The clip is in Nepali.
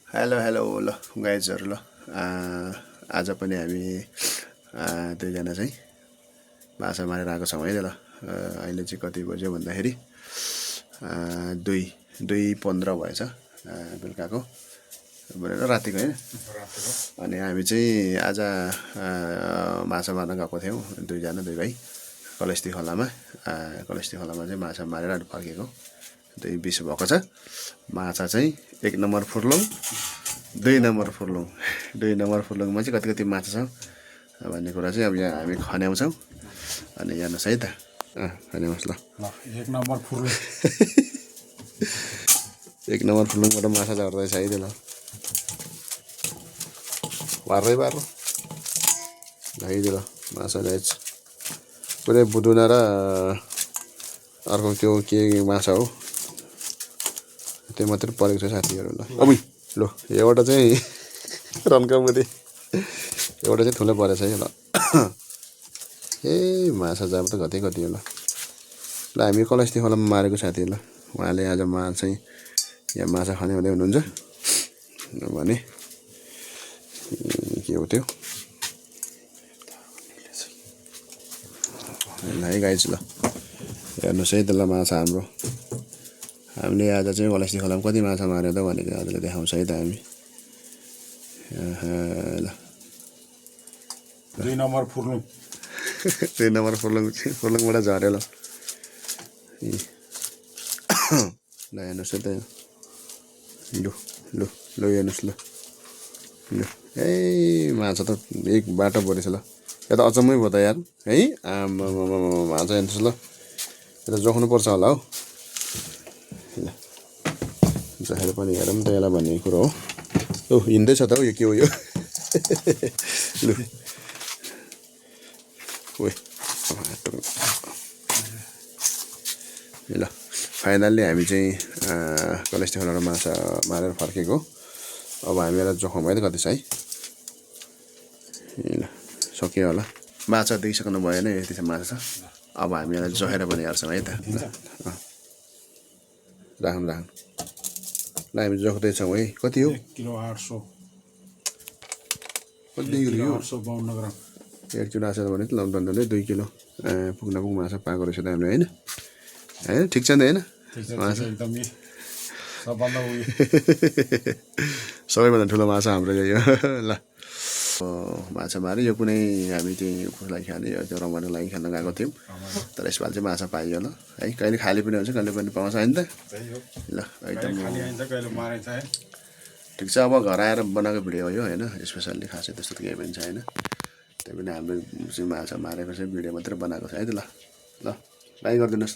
हेलो हेलो ल गाइजहरू ल आज पनि हामी दुईजना चाहिँ माछा मारेर आएको छौँ है त ल। अहिले चाहिँ कति बज्यो भन्दाखेरि 2:15 भएछ बेलुकाको भनेर रातिको होइन। अनि हामी चाहिँ आज माछा मार्न गएको थियौँ दुईजना दुई भाइ कलस्ती खोलामा। कलस्ती खोलामा चाहिँ माछा मारेर अनि फर्केको 2:20 भएको छ। माछा चाहिँ 1 नम्बर फुर्लुङ 2 नम्बर फुर्लुङ 2 नम्बर फुर्लुङमा चाहिँ कति कति माछा छ भन्ने कुरा चाहिँ अब यहाँ हामी खन्याउँछौँ। अनि हेर्नुहोस् है त खन्याउनुहोस् ल 1 नम्बर फुर्लुङ 1 नम्बर फुर्लुङबाट माछा झर्दैछ है त ल। बार्दै बार्नु है ल माछा ल्याएछ पुरै बुदुना र अर्को त्यो के माछा हो त्यो मात्रै परेको छ साथीहरू ल। अबुई ल एउटा चाहिँ रन्कामुदी एउटा चाहिँ ठुलो परेछ है ल। ए माछा जाब त कति कति हो ल। ल हामी कलस्ती खोलामा मारेको साथीहरू ल। उहाँले आज चाहिँ यहाँ माछा खन्याउँदै हुनुहुन्छ भने के हो त्यो है गाइज ल हेर्नुहोस् है त ल माछा हाम्रो हामीले आज चाहिँ कलस्ती खोलामा कति माछा मार्यो त भनेको आजले देखाउँछ है त हामी। ल 2 नम्बर फुर्लुङ 2 नम्बर फुर्लुङबाट झऱ्यो ल। ल हेर्नुहोस् है त लु लु लु हेर्नुहोस् ल लु ए माछा त एक बाटो परेछ ल। यो त अचम्मै भयो त यार है माछा हेर्नुहोस् ल। यो त जोख्नुपर्छ होला हौ ल। जखेर पनि हेरौँ त यसलाई भन्ने कुरो हो। ओ हिँड्दैछ त हौ यो के हो यो लु ओए ल फाइनल्ली हामी चाहिँ कलस्ती खोलाबाट माछा मारेर फर्केको। अब हामीलाई जोखौँ है त कति छ है। ल सक्यो होला माछा देखिसक्नु भएन यति छ माछा छ। अब हामीलाई जोखेर पनि हेर्छौँ है त राखौँ ल हामी जोख्दैछौँ है। कति हो 1 किलो 800 कति किलो 852 ग्राम 1 किलो 800 भने त लम्डनले 2 किलो पुग्न पुग माछा पाएको रहेछ त हामीले होइन। होइन ठिक छ नि होइन माछा एकदमै सबभन्दा उयो सबैभन्दा ठुलो माछा हाम्रो यो ल। माछा माऱ्यो यो कुनै हामी चाहिँ उसलाई खाने त्यो रमाइलो लागि खेल्न गएको थियौँ तर यसपालि चाहिँ माछा पाइयो ल है। कहिले खाली पनि हुन्छ कहिले पनि पाउँछ होइन त ल एकदम ठिक छ। अब घर आएर बनाएको भिडियो हो यो होइन स्पेसल्ली खासै त्यस्तो त केही पनि छैन। त्यही पनि हाम्रो चाहिँ माछा मारेको चाहिँ भिडियो मात्रै बनाएको छ है त ल। ल लाइक गरिदिनुहोस्